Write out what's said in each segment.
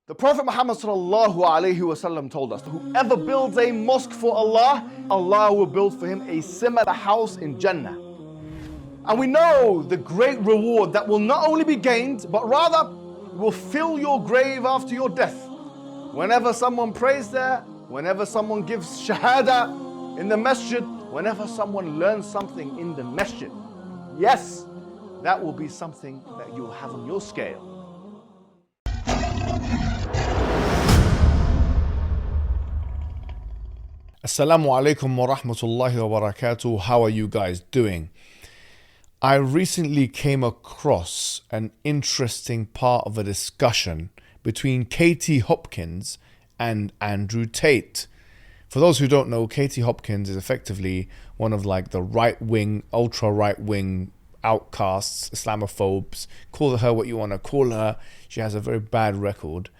The Prophet Muhammad ﷺ told us that whoever builds a mosque for Allah, Allah will build for him a similar house in Jannah. And we know the great reward that will not only be gained, but rather will fill your grave after your death. Whenever someone prays there, whenever someone gives shahada in the masjid, whenever someone learns something in the masjid, yes, that will be something that you'll have on your scale. Assalamu alaikum wa rahmatullahi wa barakatuh. How are you guys doing? I recently came across an interesting part of a discussion between H0pkins and Andrew Tate. For those who don't know, H0pkins is effectively one of like the right-wing, ultra-right-wing outcasts, Islamophobes. Call her what you want to call her. She has a very bad record.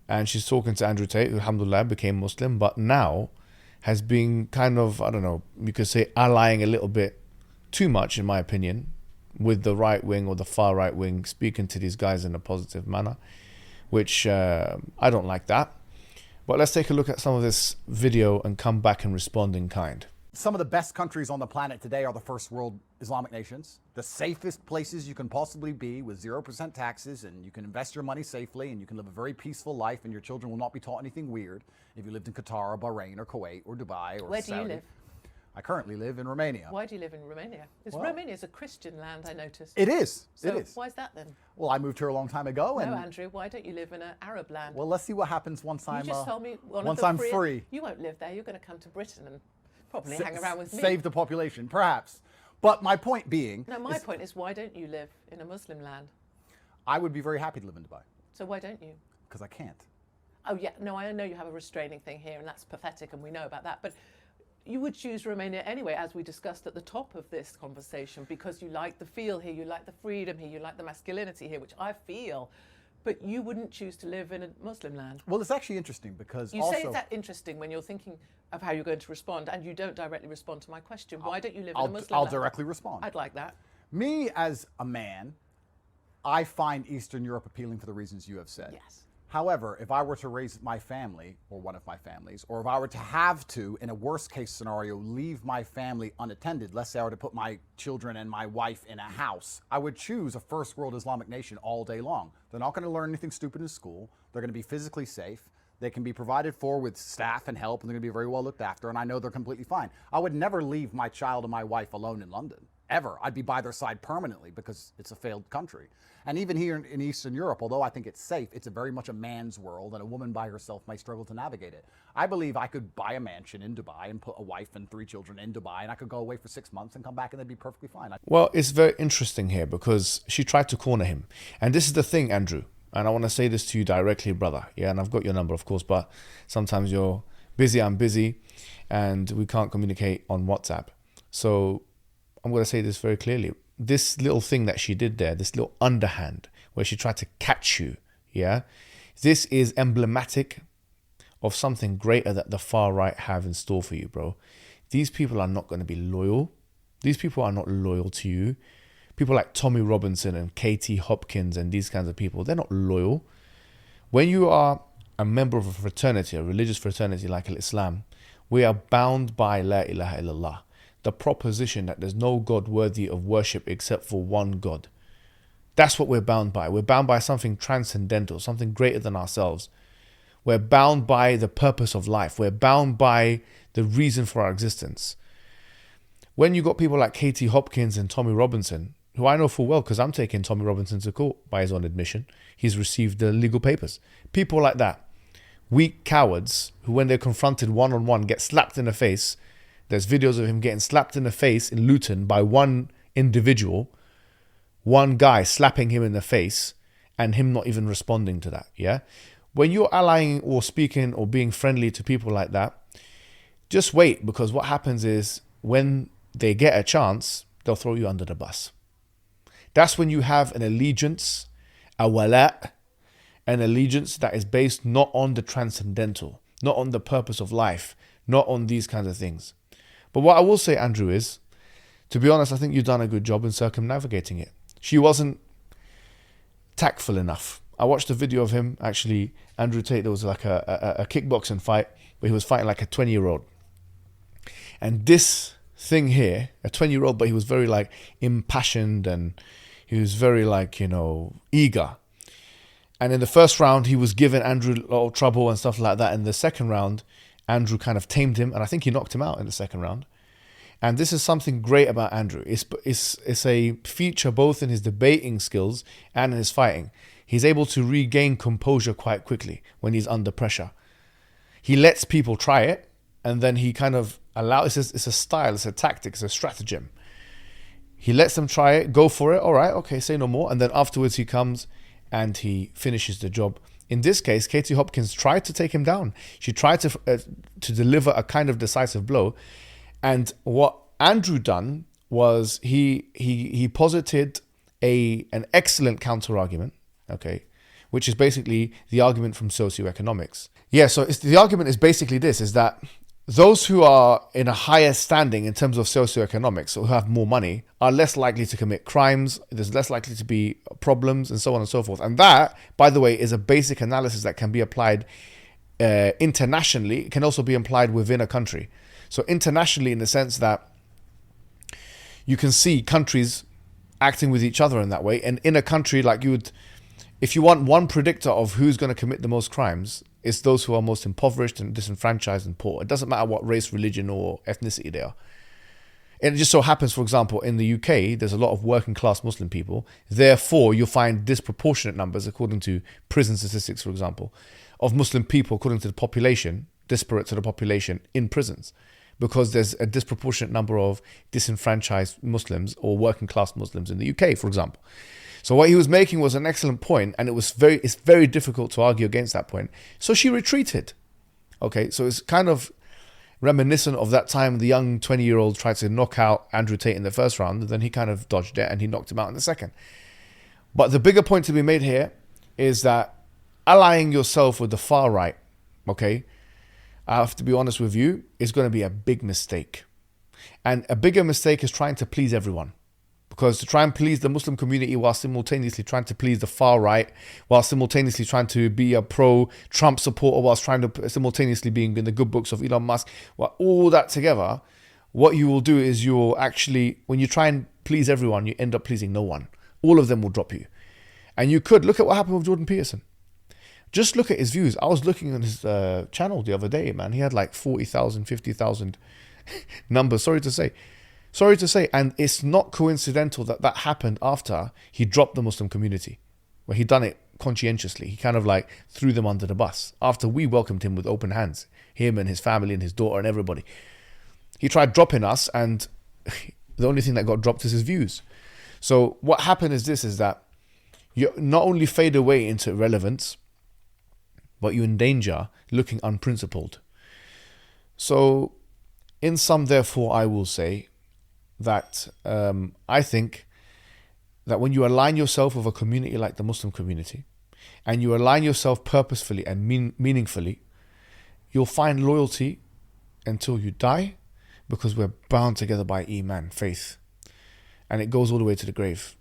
And she's talking to Andrew Tate, who alhamdulillah became Muslim, but now has been kind of, I don't know, you could say allying a little bit too much, in my opinion, with the right wing or the far right wing, speaking to these guys in a positive manner, which I don't like that. But let's take a look at some of this video and come back and respond in kind. Some of the best countries on the planet today are the first world Islamic nations. The safest places you can possibly be with 0% taxes, and you can invest your money safely, and you can live a very peaceful life, and your children will not be taught anything weird if you lived in Qatar or Bahrain or Kuwait or Dubai or Where Saudi. do you live? I currently live in Romania. Why do you live in Romania? Because Well, Romania is a Christian land, I noticed. It is. So it is. why is that then? Well, I moved here a long time ago. No, and Andrew, why don't you live in an Arab land? well, let's see what happens once you I'm just told me once I'm free. You won't live there. You're going to come to Britain and probably hang around with me. Save the population, perhaps. But my point being, No, my point is, why don't you live in a Muslim land? I would be very happy to live in Dubai So why don't you? because I can't. Oh yeah, no, I know you have a restraining thing here, and that's pathetic, and we know about that. But you would choose Romania anyway, as we discussed at the top of this conversation, because you like the feel here, you like the freedom here, you like the masculinity here, which I feel. But you wouldn't choose to live in a Muslim land. Well, it's actually interesting because You also, say it's that interesting when you're thinking of how you're going to respond, and you don't directly respond to my question. Why don't you live in a Muslim I'll land? directly respond. I'd like that. Me as a man, I find Eastern Europe appealing for the reasons you have said. Yes. However, if I were to raise my family, or one of my families, or if I were to have to, in a worst case scenario, leave my family unattended, let's say I were to put my children and my wife in a house, I would choose a first world Islamic nation all day long. They're not going to learn anything stupid in school. They're going to be physically safe. They can be provided for with staff and help, and they're going to be very well looked after, and I know they're completely fine. I would never leave my child and my wife alone in London, ever. I'd be by their side permanently because it's a failed country. And even here in Eastern Europe, although I think it's safe, it's very much a man's world, and a woman by herself might struggle to navigate it. I believe I could buy a mansion in Dubai and put a wife and 3 children in Dubai, and I could go away for 6 months and come back and they'd be perfectly fine. Well, it's very interesting here because she tried to corner him. And this is the thing, Andrew, and I want to say this to you directly, brother. Yeah, and I've got your number, of course, but sometimes you're busy, I'm busy, and we can't communicate on WhatsApp. So I'm going to say this very clearly. This little thing that she did there, this little underhand where she tried to catch you, yeah, this is emblematic of something greater that the far right have in store for you, bro. These people are not going to be loyal. These people are not loyal to you. People like Tommy Robinson and H0pkins and these kinds of people, they're not loyal. When you are a member of a fraternity, a religious fraternity like Islam, we are bound by La ilaha illallah, the proposition that there's no God worthy of worship except for one God. That's what we're bound by. We're bound by something transcendental, something greater than ourselves. We're bound by the purpose of life. We're bound by the reason for our existence. When you got people like H0pkins and Tommy Robinson, who I know full well because I'm taking Tommy Robinson to court by his own admission, he's received the legal papers. People like that, weak cowards who when they're confronted one-on-one get slapped in the face. There's videos of him getting slapped in the face in Luton by one individual, one guy slapping him in the face and him not even responding to that, yeah? When you're allying or speaking or being friendly to people like that, just wait, because what happens is when they get a chance, they'll throw you under the bus. That's when you have an allegiance, a wala', an allegiance that is based not on the transcendental, not on the purpose of life, not on these kinds of things. But what I will say, Andrew, is, to be honest, I think you've done a good job in circumnavigating it. She wasn't tactful enough. I watched a video of him, actually, Andrew Tate. There was like a kickboxing fight where he was fighting like a 20-year-old. And this thing here, a 20-year-old, but he was very like impassioned and he was very like, you know, eager. And in the first round, he was giving Andrew a lot of trouble and stuff like that. In the second round, Andrew kind of tamed him, and I think he knocked him out in the second round. And this is something great about Andrew. It's a feature both in his debating skills and in his fighting. He's able to regain composure quite quickly when he's under pressure. He lets people try it, and then he kind of allows, it's a style, it's a tactic, it's a stratagem. He lets them try it, go for it, all right, okay, say no more. And then afterwards he comes and he finishes the job. In this case, H0pkins tried to take him down. She tried to deliver a kind of decisive blow. And what Andrew done was he posited an excellent counter argument, okay, which is basically the argument from socioeconomics. Yeah, so the argument is basically this, is that those who are in a higher standing in terms of socioeconomics, or who have more money, are less likely to commit crimes, there's less likely to be problems, and so on and so forth. And that, by the way, is a basic analysis that can be applied internationally. It can also be applied within a country. So internationally, in the sense that you can see countries acting with each other in that way. And in a country, like you would, if you want one predictor of who's going to commit the most crimes, it's those who are most impoverished and disenfranchised and poor. It doesn't matter what race, religion, or ethnicity they are. And it just so happens, for example, in the UK, there's a lot of working class Muslim people. Therefore, you'll find disproportionate numbers, according to prison statistics, for example, of Muslim people, according to the population, disparate to the population in prisons, because there's a disproportionate number of disenfranchised Muslims or working class Muslims in the UK, for example. So what he was making was an excellent point, and it's very difficult to argue against that point. So she retreated. Okay, so it's kind of reminiscent of that time the young 20-year-old tried to knock out Andrew Tate in the first round, and then he kind of dodged it and he knocked him out in the second. But the bigger point to be made here is that allying yourself with the far right, okay, I have to be honest with you, is going to be a big mistake. And a bigger mistake is trying to please everyone. Because to try and please the Muslim community while simultaneously trying to please the far right, while simultaneously trying to be a pro-Trump supporter, whilst trying to simultaneously being in the good books of Elon Musk, well, all that together, what you will do is you will actually, when you try and please everyone, you end up pleasing no one. All of them will drop you. And you could, look at what happened with Jordan Peterson. Just look at his views. I was looking on his channel the other day, man. He had like 40,000, 50,000 numbers, sorry to say. And it's not coincidental that that happened after he dropped the Muslim community, where he done it conscientiously. He kind of like threw them under the bus after we welcomed him with open hands, him and his family and his daughter and everybody. He tried dropping us, and the only thing that got dropped is his views. So what happened is this, is that you not only fade away into irrelevance, but you endanger looking unprincipled. So in sum, therefore, I will say that I think that when you align yourself with a community like the Muslim community, and you align yourself purposefully and meaningfully, you'll find loyalty until you die, because we're bound together by Iman, faith. And it goes all the way to the grave.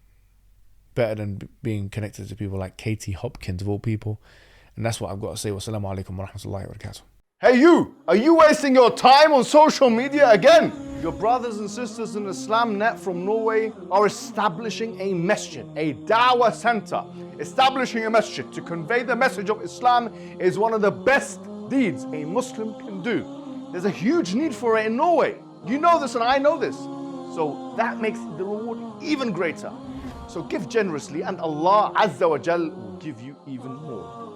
Better than being connected to people like H0pkins, of all people. And that's what I've got to say. Wassalamu alaikum wa rahmatullahi wa barakatuh. Hey you, are you wasting your time on social media again? Your brothers and sisters in Islam Net from Norway are establishing a masjid, a da'wah center. Establishing a masjid to convey the message of Islam is one of the best deeds a Muslim can do. There's a huge need for it in Norway. You know this and I know this. So that makes the reward even greater. So give generously and Allah Azza wa Jal will give you even more.